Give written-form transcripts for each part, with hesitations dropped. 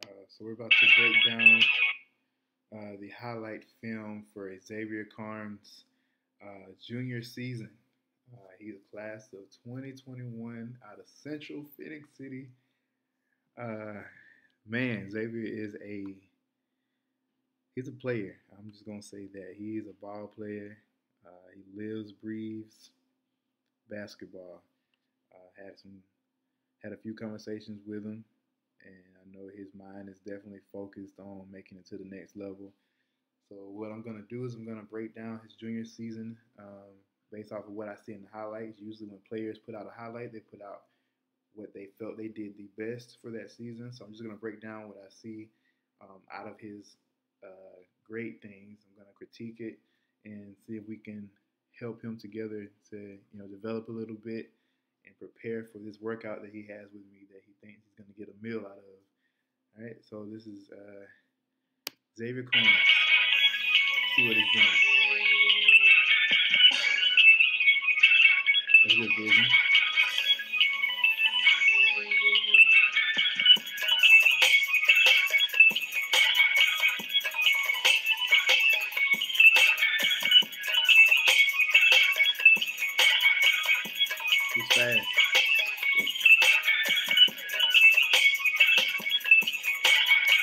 So we're about to break down the highlight film for Xavier Carnes' junior season. He's a class of 2021 out of Central Phenix City. Uh, Man, Xavier is he's a player. I'm just gonna say that he is a ball player. He lives, breathes basketball. Had a few conversations with him, and I know his mind is definitely focused on making it to the next level. So what I'm gonna do is I'm gonna break down his junior season based off of what I see in the highlights. Usually, when players put out a highlight, they put out what they felt they did the best for that season. So I'm just gonna break down what I see out of his great things. I'm gonna critique it and see if we can help him together to develop a little bit and prepare for this workout that he has with me that he thinks he's gonna get a meal out of. All right, so this is Xavier Carnes. See what he's doing. That's good vision. He's fast.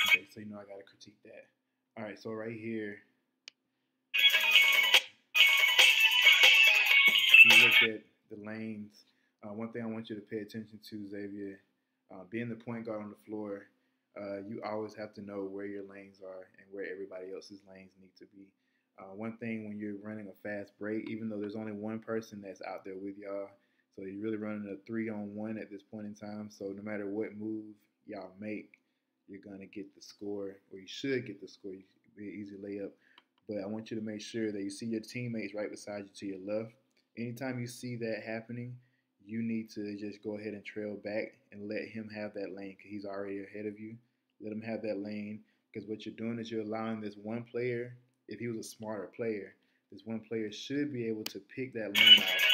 Okay, so I gotta critique that. All right, so right here, if you look at the lanes, one thing I want you to pay attention to, Xavier, being the point guard on the floor, you always have to know where your lanes are and where everybody else's lanes need to be. One thing when you're running a fast break, even though there's only one person that's out there with y'all, so you're really running a 3-on-1 at this point in time. So no matter what move y'all make, you're gonna get the score, or you should get the score. You be an easy layup. But I want you to make sure that you see your teammates right beside you to your left. Anytime you see that happening, you need to just go ahead and trail back and let him have that lane because he's already ahead of you. Let him have that lane because what you're doing is you're allowing this one player, if he was a smarter player, this one player should be able to pick that lane off.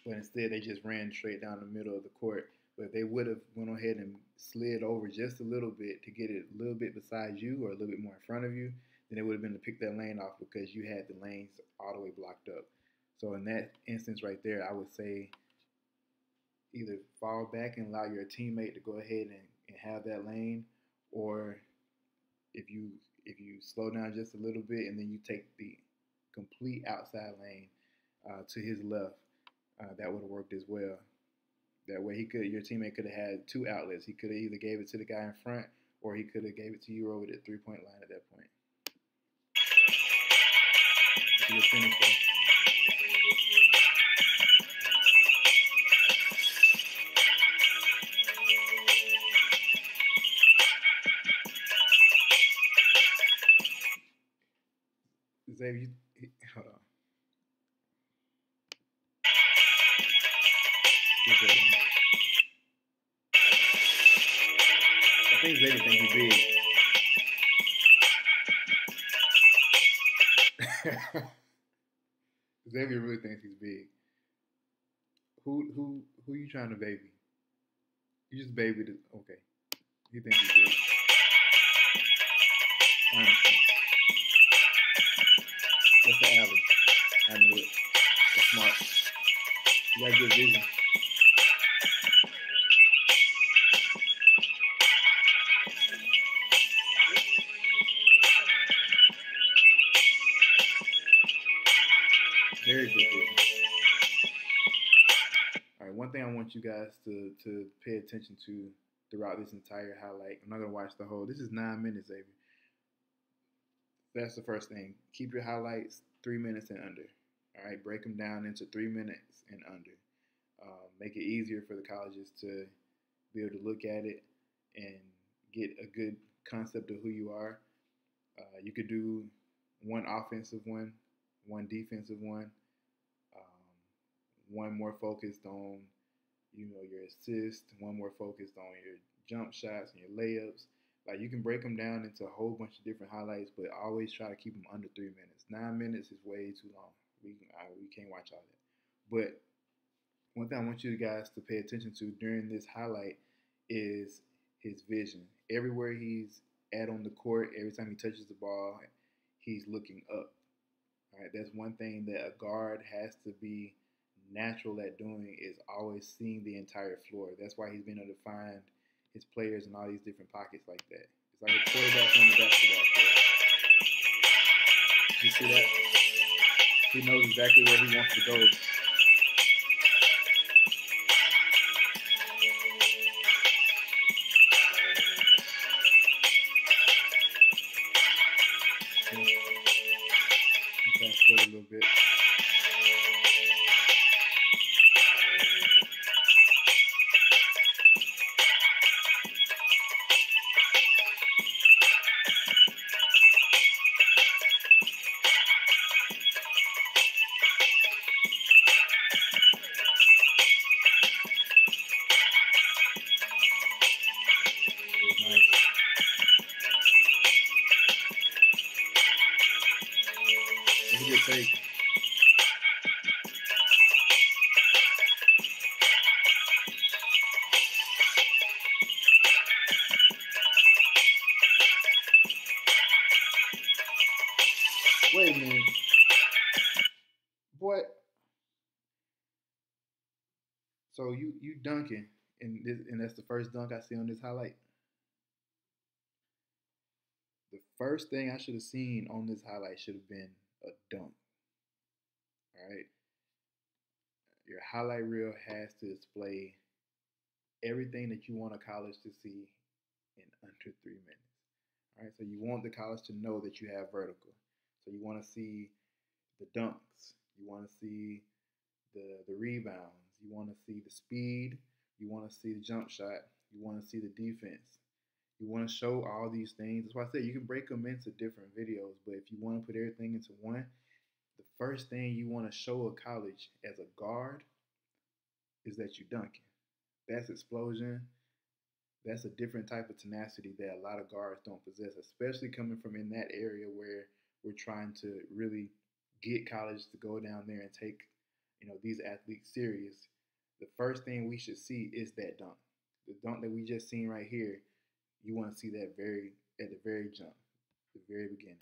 But instead, they just ran straight down the middle of the court. But if they would have went ahead and slid over just a little bit to get it a little bit beside you or a little bit more in front of you, then it would have been to pick that lane off because you had the lanes all the way blocked up. So in that instance right there, I would say either fall back and allow your teammate to go ahead and have that lane, or if you slow down just a little bit and then you take the complete outside lane to his left, that would have worked as well. That way, your teammate could have had two outlets. He could have either gave it to the guy in front, or he could have gave it to you over the 3-point line at that point. See your finish there. Xavier, hold on. I think Xavier thinks he's big. Xavier really thinks he's big. Who you trying to baby? You just babied it. Okay. He thinks he's big. I understand. What's the alley? I knew it. That's smart. You got good vision. Very good vision. All right, one thing I want you guys to pay attention to throughout this entire highlight. I'm not gonna watch the whole. This is 9 minutes, Xavier. That's the first thing. Keep your highlights 3 minutes and under. All right, break them down into 3 minutes and under. Make it easier for the colleges to be able to look at it and get a good concept of who you are. You could do one offensive one defensive one more focused on your assist, one more focused on your jump shots and your layups. Like you can break them down into a whole bunch of different highlights, but always try to keep them under 3 minutes. 9 minutes is way too long. We can't watch all that. But one thing I want you guys to pay attention to during this highlight is his vision. Everywhere he's at on the court, every time he touches the ball, he's looking up. All right, that's one thing that a guard has to be natural at doing is always seeing the entire floor. That's why he's been able to find his players in all these different pockets like that. It's like a quarterback on the basketball court. You see that? He knows exactly where he wants to go. Fast forward a little bit. Take. Wait a minute. Boy. So you dunking and that's the first dunk I see on this highlight. The first thing I should have seen on this highlight should have been a dunk. All right. Your highlight reel has to display everything that you want a college to see in under 3 minutes. All right. So you want the college to know that you have vertical. So you want to see the dunks. You want to see the rebounds. You want to see the speed. You want to see the jump shot. You want to see the defense. You want to show all these things. That's why I said you can break them into different videos, but if you want to put everything into one, the first thing you want to show a college as a guard is that you're dunking. That's explosion. That's a different type of tenacity that a lot of guards don't possess, especially coming from in that area where we're trying to really get college to go down there and take, these athletes serious. The first thing we should see is that dunk. The dunk that we just seen right here, you want to see that at the very jump, the very beginning.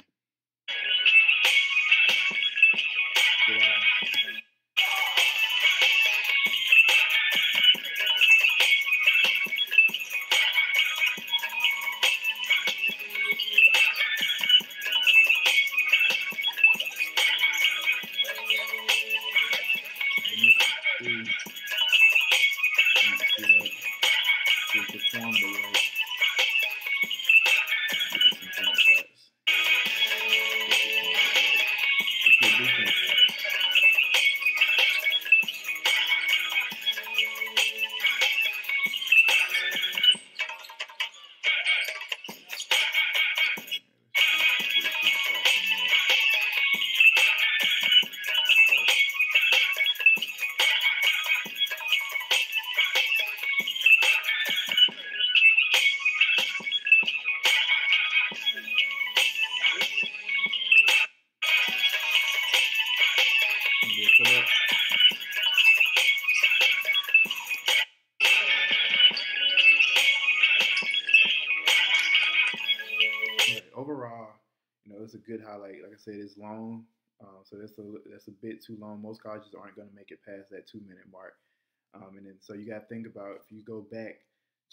Overall, it's a good highlight. Like I said, it's long, so that's a bit too long. Most colleges aren't going to make it past that 2 minute mark, and then so you got to think about if you go back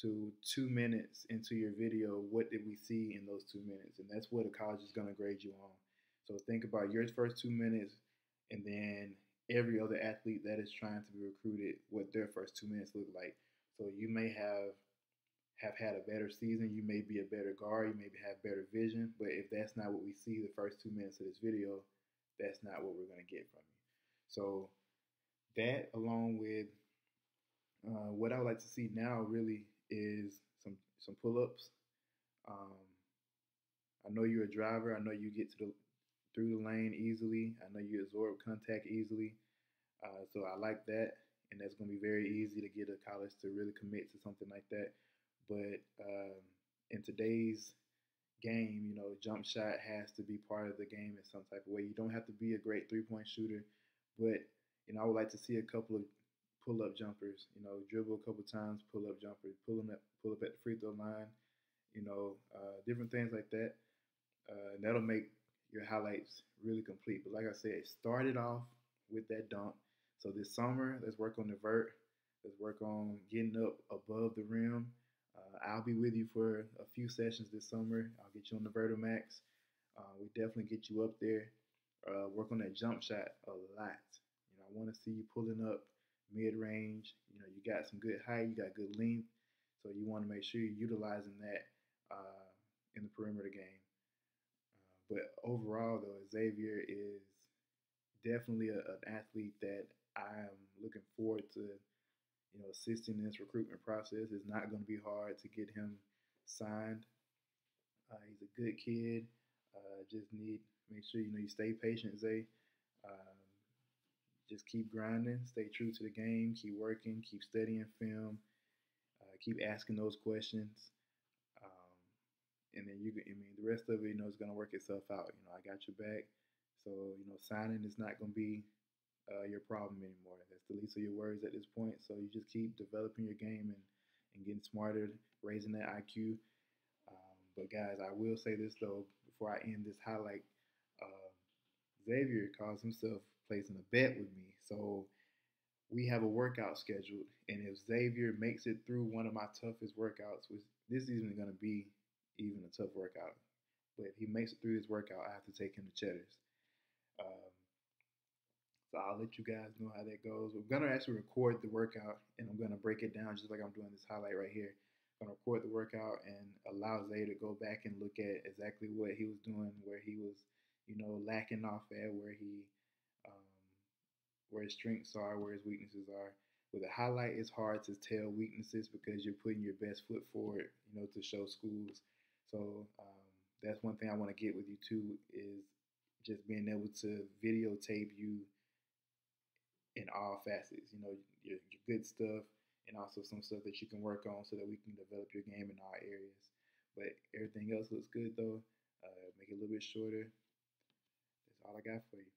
to 2 minutes into your video, what did we see in those 2 minutes, and that's what a college is going to grade you on. So think about your first 2 minutes, and then every other athlete that is trying to be recruited, what their first 2 minutes look like. So you may have had a better season, you may be a better guard, you may have better vision, but if that's not what we see the first 2 minutes of this video, that's not what we're going to get from you. So that, along with what I would like to see now, really is some pull-ups. I know you're a driver. I know you get through the lane easily. I know you absorb contact easily. So I like that, and that's going to be very easy to get a college to really commit to something like that. But in today's game, jump shot has to be part of the game in some type of way. You don't have to be a great three-point shooter, but I would like to see a couple of pull up jumpers. Dribble a couple times, pull up jumpers, pull up at the free throw line. Different things like that. That'll make your highlights really complete. But like I said, it started off with that dunk. So this summer, let's work on the vert. Let's work on getting up above the rim. I'll be with you for a few sessions this summer. I'll get you on the Vertomax. We definitely get you up there. Work on that jump shot a lot. I want to see you pulling up mid range. You got some good height, you got good length, so you want to make sure you're utilizing that in the perimeter game. But overall, though, Xavier is definitely an athlete that I'm looking forward to, assisting in this recruitment process. It's not going to be hard to get him signed. He's a good kid. Just need make sure you stay patient, Zay. Um, just keep grinding, stay true to the game, keep working, keep studying film, keep asking those questions. Um, and then the rest of it, is going to work itself out. I got your back. So, signing is not going to be your problem anymore. That's the least of your worries at this point. So you just keep developing your game and getting smarter, raising that IQ. But guys, I will say this though before I end this highlight. Uh, Xavier calls himself placing a bet with me. So we have a workout scheduled, and if Xavier makes it through one of my toughest workouts, which this isn't going to be even a tough workout, but if he makes it through this workout, I have to take him to Cheddar's. Um, so I'll let you guys know how that goes. We're gonna actually record the workout, and I'm gonna break it down just like I'm doing this highlight right here. I'm gonna record the workout and allow Zay to go back and look at exactly what he was doing, where he was, lacking off at, um, where his strengths are, where his weaknesses are. With a highlight, it's hard to tell weaknesses because you're putting your best foot forward, to show schools. So that's one thing I want to get with you too is just being able to videotape you in all facets. Your good stuff and also some stuff that you can work on so that we can develop your game in all areas. But everything else looks good though. Make it a little bit shorter. That's all I got for you.